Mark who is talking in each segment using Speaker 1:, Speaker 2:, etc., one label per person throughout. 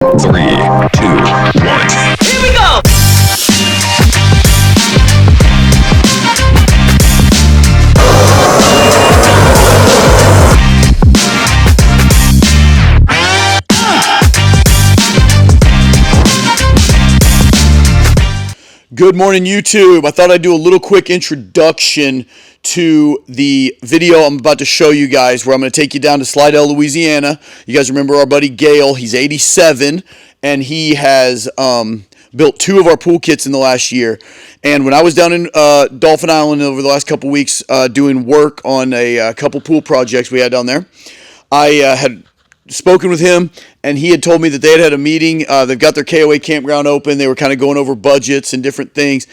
Speaker 1: 3, 2, 1.
Speaker 2: Here we go!
Speaker 3: Good morning, YouTube. I thought I'd do a little quick introduction to the video I'm about to show you guys, where I'm going to take you down to Slidell, Louisiana. You guys remember our buddy Gale. He's 87, and he has built 2 of our pool kits in the last year. And when I was down in Dolphin Island over the last couple weeks doing work on a couple pool projects we had down there, I had spoken with him, and he had told me that they had a meeting. They've got their KAO Campground open. They were kind of going over budgets and different things,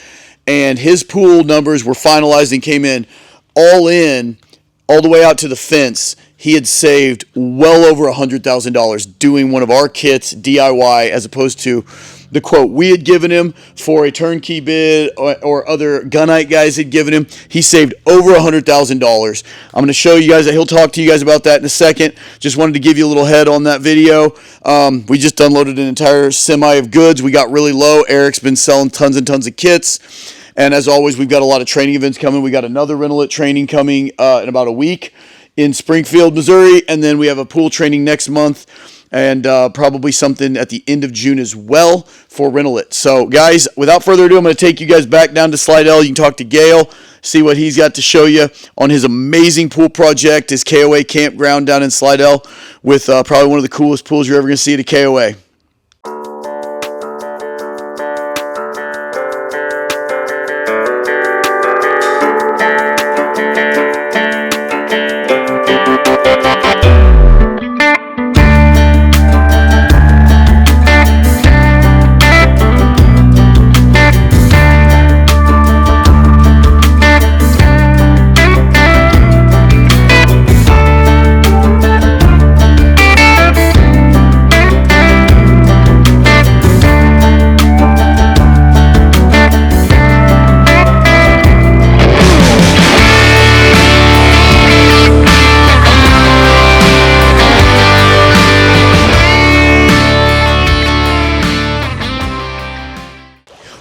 Speaker 3: and his pool numbers were finalized and came in all the way out to the fence. He had saved well over $100,000 doing one of our kits DIY, as opposed to the quote we had given him for a turnkey bid, or other gunite guys had given him. He saved over $100,000. I'm going to show you guys that. He'll talk to you guys about that in a second. Just wanted to give you a little head on that video. We just unloaded an entire semi of goods. We got really low. Eric's been selling tons and tons of kits. And as always, we've got a lot of training events coming. We got another rental training coming in about a week in Springfield, Missouri. And then we have a pool training next month, and probably something at the end of June as well for rental it. So, guys, without further ado, I'm going to take you guys back down to Slidell. You can talk to Gale, see what he's got to show you on his amazing pool project, his KAO Campground down in Slidell, with probably one of the coolest pools you're ever going to see at a KAO.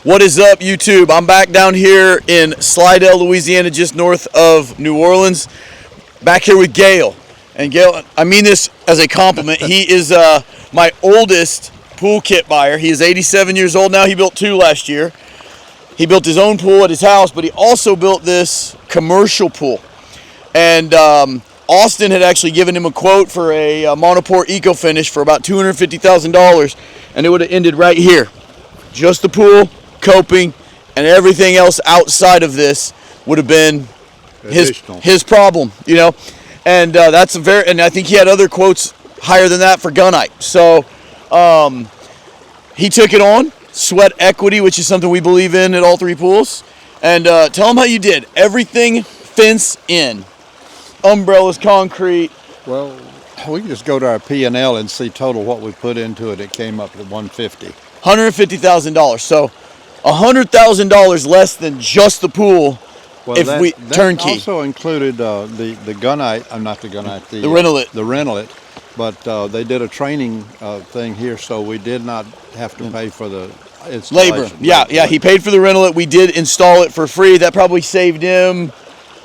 Speaker 3: What is up, YouTube? I'm back down here in Slidell, Louisiana, just north of New Orleans. Back here with Gale. And Gale, I mean this as a compliment. He is my oldest pool kit buyer. He is 87 years old now. He built 2 last year. He built his own pool at his house, but he also built this commercial pool. And Austin had actually given him a quote for a monopore eco finish for about $250,000, and it would have ended right here. Just the pool, coping, and everything else outside of this would have been his problem, you know. And that's and I think he had other quotes higher than that for gunite. So he took it on, sweat equity, which is something we believe in at all 3 pools. And tell him how you did everything fence in, umbrellas, concrete.
Speaker 4: Well, we can just go to our P&L and see total what we put into it. It came up to
Speaker 3: $150,000. So $100,000 less than just the pool.
Speaker 4: Well,
Speaker 3: if we turnkey.
Speaker 4: That also included the gunite. I'm not the gunite.
Speaker 3: The rental it.
Speaker 4: The rental it. But they did a training thing here, so we did not have to pay for the
Speaker 3: labor. Yeah. He paid for the rental it. We did install it for free. That probably saved him,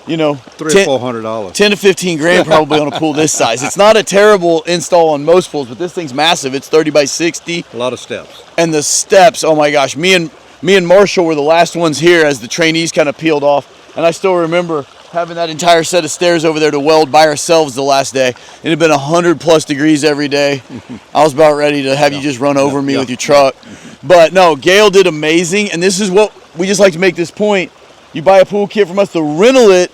Speaker 3: you know,
Speaker 4: $300 or $400.
Speaker 3: 10 to 15 grand probably on a pool this size. It's not a terrible install on most pools, but this thing's massive. It's 30 by 60.
Speaker 4: A lot of steps.
Speaker 3: And the steps, oh my gosh, me and Marshall were the last ones here as the trainees kind of peeled off. And I still remember having that entire set of stairs over there to weld by ourselves the last day. It had been 100+ degrees every day. I was about ready to have you just run over me with your truck. But no, Gale did amazing. And this is what we just like to make this point. You buy a pool kit from us, the rental it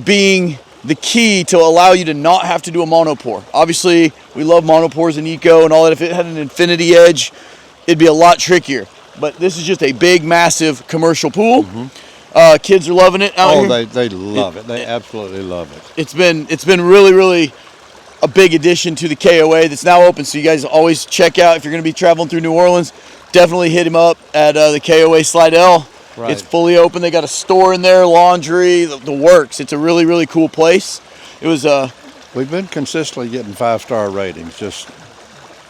Speaker 3: being the key to allow you to not have to do a monopore. Obviously, we love monopores and eco and all that. If it had an infinity edge, it'd be a lot trickier. But this is just a big, massive commercial pool. Kids are loving it out here.
Speaker 4: They love it. They absolutely love it.
Speaker 3: It's been really, really a big addition to the KAO that's now open. So you guys always check out, if you're going to be traveling through New Orleans, definitely hit him up at the KAO Slidell. Right. It's fully open. They got a store in there, laundry, the works. It's a really, really cool place. It was
Speaker 4: We've been consistently getting 5-star ratings. Just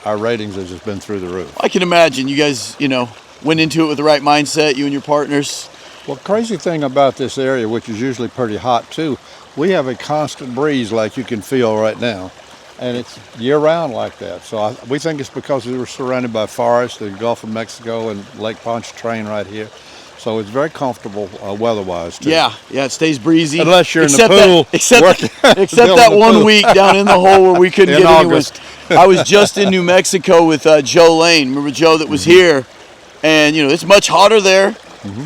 Speaker 4: our ratings have just been through the roof.
Speaker 3: I can imagine you guys, went into it with the right mindset, you and your partners.
Speaker 4: Well, crazy thing about this area, which is usually pretty hot too, we have a constant breeze like you can feel right now, and it's year-round like that. So we think it's because we were surrounded by forests, the Gulf of Mexico and Lake Pontchartrain right here. So it's very comfortable weather-wise too.
Speaker 3: Yeah, it stays breezy.
Speaker 4: Unless you're in the pool.
Speaker 3: Except that one week down in the hole where we couldn't
Speaker 4: In
Speaker 3: get
Speaker 4: August.
Speaker 3: anyone. I was just in New Mexico with Joe Lane. Remember Joe that was here? And, it's much hotter there,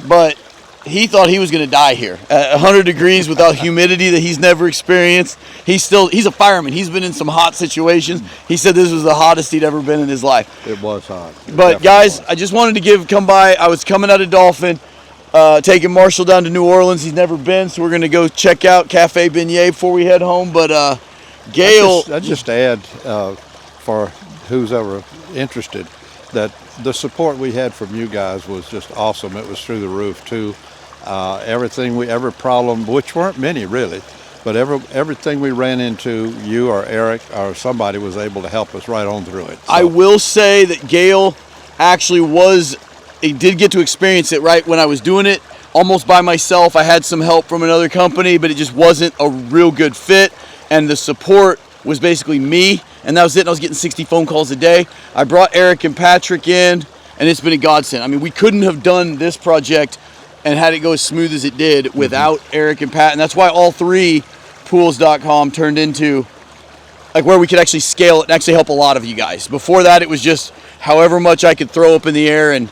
Speaker 3: but he thought he was going to die here. At 100 degrees without humidity that he's never experienced. He's a fireman. He's been in some hot situations. He said this was the hottest he'd ever been in his life.
Speaker 4: It was hot.
Speaker 3: But guys, I just wanted to come by. I was coming out of Dolphin, taking Marshall down to New Orleans. He's never been, so we're going to go check out Cafe Beignet before we head home. But Gale...
Speaker 4: I'd just add, for who's ever interested, that the support we had from you guys was just awesome. It was through the roof too. Every problem, which weren't many really, but everything we ran into, you or Eric or somebody was able to help us right on through it. So.
Speaker 3: I will say that Gale actually he did get to experience it right when I was doing it almost by myself. I had some help from another company, but it just wasn't a real good fit, and the support was basically me, and that was it. And I was getting 60 phone calls a day. I brought Eric and Patrick in, and it's been a godsend. I mean, we couldn't have done this project and had it go as smooth as it did without Eric and Pat, and that's why all three pools.com turned into like where we could actually scale it and actually help a lot of you guys. Before that, it was just however much I could throw up in the air and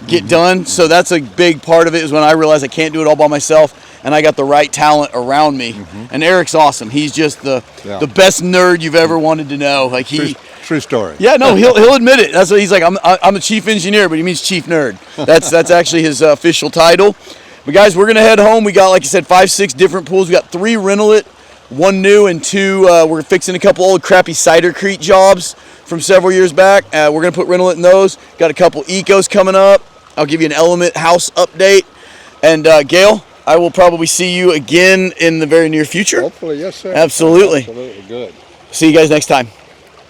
Speaker 3: get done. So that's a big part of it, is when I realized I can't do it all by myself, and I got the right talent around me. And Eric's awesome. He's just the best nerd you've ever wanted to know. Like
Speaker 4: True story.
Speaker 3: Yeah, no, he'll admit it. That's what he's like. I'm a chief engineer, but he means chief nerd. That's actually his official title. But guys, we're gonna head home. We got, like I said, 5-6 different pools. We got 3 rental-it, 1 new, and 2 we're fixing a couple old crappy cider creek jobs from several years back. We're gonna put rental-it in those. Got a couple ecos coming up. I'll give you an Element house update. And Gale, I will probably see you again in the very near future.
Speaker 4: Hopefully, yes, sir.
Speaker 3: Absolutely.
Speaker 4: Absolutely good.
Speaker 3: See you guys next time.